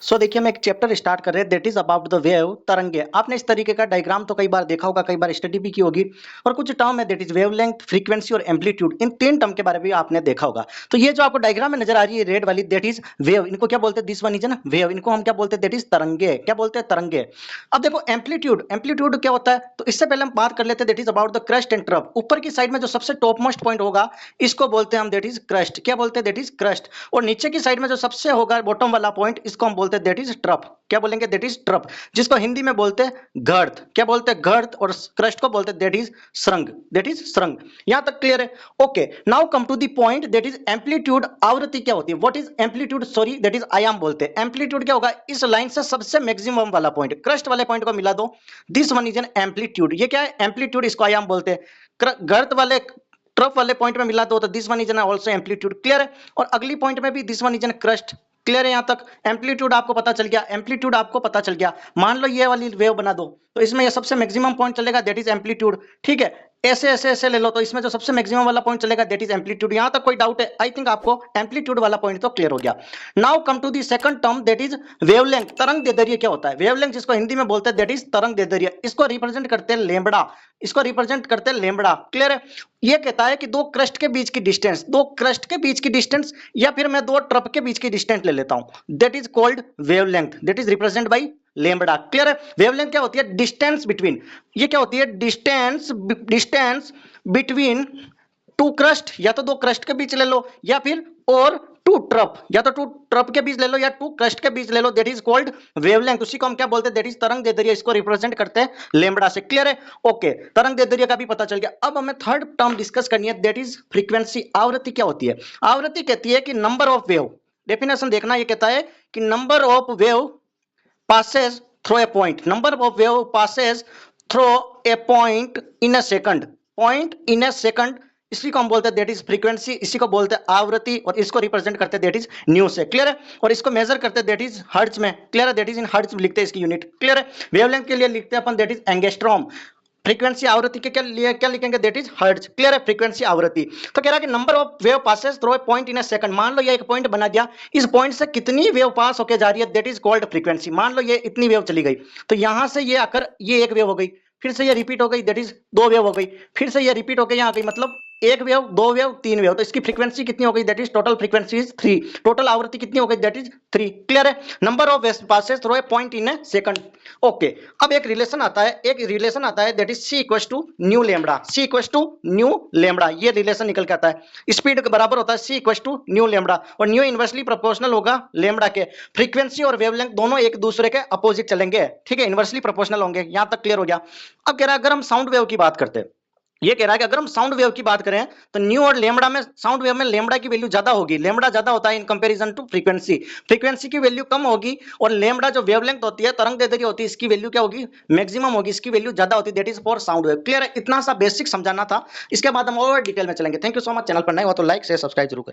सो देखिए हम एक चैप्टर स्टार्ट कर रहे हैं that is about the wave तरंगे। आपने इस तरीके का डायग्राम तो कई बार देखा होगा, कई बार स्टडी भी की होगी। और कुछ टर्म है दैट इज वेवलेंथ, फ्रीक्वेंसी और एम्पलीट्यूड, इन तीन टर्म के बारे में भी आपने देखा होगा। तो ये जो आपको डायग्राम में नजर आ रही है रेड वाली, दैट इज वेव। इनको क्या बोलते हैं? दिस वन इज ना वेव। इनको हम क्या बोलते हैं? दैट इज तरंगे। क्या बोलते हैं? तरंगे। अब देखो एम्पलीट्यूड, एम्पलीट्यूड क्या होता है? तो इससे पहले हम बात कर लेते हैं that is about the crust and trough. ऊपर की साइड में जो सबसे टॉप मोस्ट पॉइंट होगा इसको बोलते हैं हम दैट इज क्रस्ट। क्या बोलते हैं? That is crust. और नीचे की साइड में जो सबसे होगा बॉटम वाला पॉइंट, इसको हम बोलते हैं दैट इज ट्रफ। क्या बोलेंगे? दैट इज ट्रफ, जिसको हिंदी में बोलते हैं गर्त। क्या बोलते हैं? गर्त। और क्रस्ट को बोलते हैं दैट इज श्रृंग। दैट इज श्रृंग। यहां तक क्लियर है? Okay, now come to the point that is amplitude. आवृत्ति क्या होती है? What is amplitude? Sorry, that is आयाम बोलते हैं। एम्पलीट्यूड क्या होगा? इस लाइन से सबसे मैक्सिमम वाला पॉइंट, क्रस्ट वाले पॉइंट को मिला दो, this one is an amplitude. ये क्या है? एम्पलीट्यूड, इसको आयाम बोलते हैं। गर्त वाले ट्रफ वाले पॉइंट में मिला दो तो this one is an also amplitude. Clear है? और अगली पॉइंट में भी this one is an crust. Clear है? यहां तक एम्पलीट्यूड आपको पता चल गया, एम्पलीट्यूड आपको पता चल गया। मान लो ये वाली वेव बना दो तो इसमें ये सबसे मैक्सिमम पॉइंट चलेगा दैट इज एम्पलीट्यूड। ठीक है, ऐसे ऐसे ऐसे ले लो तो इसमें जो सबसे मैक्सिमम वाला पॉइंट चलेगा दैट इज एम्पलीट्यूड। यहां तक कोई डाउट है? आई थिंक आपको एम्पलीट्यूड वाला पॉइंट तो क्लियर हो गया। Now come to the second term that is wavelength, तरंग दैर्ध्य। क्या होता है वेवलेंथ? जिसको हिंदी में बोलते हैं दैट इज तरंग दैर्ध्य। इसको रिप्रेजेंट करते हैं लैम्बडा। इसको रिप्रेजेंट करते हैं लैम्बडा। क्लियर है? ये कहता है कि दो क्रस्ट के बीच की डिस्टेंस, दो क्रस्ट के बीच की डिस्टेंस, या फिर मैं दो ट्रफ के बीच की डिस्टेंस ले लेता हूं, that is called wavelength. That is represent by lambda. Clear है? वेवलेंथ क्या होती है? Distance between. ये क्या होती है? डिस्टेंस बिटवीन टू क्रस्ट, या तो दो क्रस्ट के बीच ले लो, या फिर और टू ट्रफ, या तो टू ट्रफ के बीच ले लो या टू क्रस्ट के बीच ले लो, दैट इज कॉल्ड वेवलेंथ। उसी को हम क्या बोलते हैं? दैट इज तरंग दैर्ध्य। इसको रिप्रेजेंट करते हैं लैम्बडा से। क्लियर है? ओके, तरंग दैर्ध्य का भी पता चल गया। अब हमें थर्ड टर्म डिस्कस करनी है दैट इज फ्रीक्वेंसी। आवृत्ति क्या होती है? आवृत्ति कहती है कि नंबर ऑफ वेव, डेफिनेशन देखना, ये कहता है कि number of wave passes through a point, number of wave passes through a point in a second, point in a second, इसी को हम बोलते हैं दैट इज फ्रीक्वेंसी। इसी को बोलते हैं आवृत्ति, और इसको रिप्रेजेंट करते हैं दैट इज न्यू से। क्लियर है? और इसको मेजर करते हैं दैट इज हर्ट्ज में। क्लियर है? दैट इज इन हर्ट्ज लिखते हैं इसकी यूनिट। क्लियर है? वेवलेंथ के लिए लिखते हैं अपन दैट इज एंगस्ट्रॉम। फ्रीक्वेंसी आवृत्ति के क्या लिखेंगे? That is hertz. क्लियर है? फ्रीक्वेंसी आवृत्ति। तो कह रहा है कि number of wave passes through a point in a second. मान लो ये एक पॉइंट बना दिया, इस पॉइंट से कितनी वेव पास होकर जा रही है दैट इज कॉल्ड फ्रीक्वेंसी। मान लो ये इतनी वेव चली गई, तो यहां से ये आकर ये एक वेव हो गई, फिर से ये रिपीट हो गई दैट इज दो वेव हो गई, फिर से ये रिपीट होकर यहां आ गई, मतलब एक वेव, दो वेव, तीन वेव। तो इसकी फ्रीक्वेंसी कितनी हो गई? That is total frequency is 3। Total आवृत्ति कितनी हो गई? That is 3। क्लियर है? Number of wave passes through a point in a second. Okay, अब एक रिलेशन आता है that is c equals to nu lambda. C equals to nu lambda, ये रिलेशन निकल के आता है। स्पीड के बराबर होता है c equals to nu lambda, और न्यू इनवर्सली प्रोपोर्शनल होगा लैम्बडा के। फ्रीक्वेंसी और वेवलेंथ दोनों एक दूसरे के अपोजिट चलेंगे। ठीक है? इनवर्सली प्रोपोर्शनल होंगे। यहां तक क्लियर हो गया? अब कह रहा है अगर हम साउंड वेव की बात करते हैं, ये कह रहा है कि अगर हम साउंड वेव की बात करें तो न्यू और लैम्बडा में, साउंड वेव में लैम्बडा की वैल्यू ज्यादा होगी, लैम्बडा ज्यादा होता है in comparison to frequency. Frequency की वैल्यू कम होगी, और लैम्बडा जो वेवलेंथ होती है, तरंग दैर्ध्य होती है, इसकी वैल्यू क्या होगी? मैक्सिमम होगी, इसकी वैल्यू ज्यादा होती है, that is for sound wave. Clear है? इतना सा बेसिक समझाना था, इसके बाद हम और डिटेल में चलेंगे। Thank you so much. Channel पर नए हो तो लाइक शेयर सब्सक्राइब जरूर करें।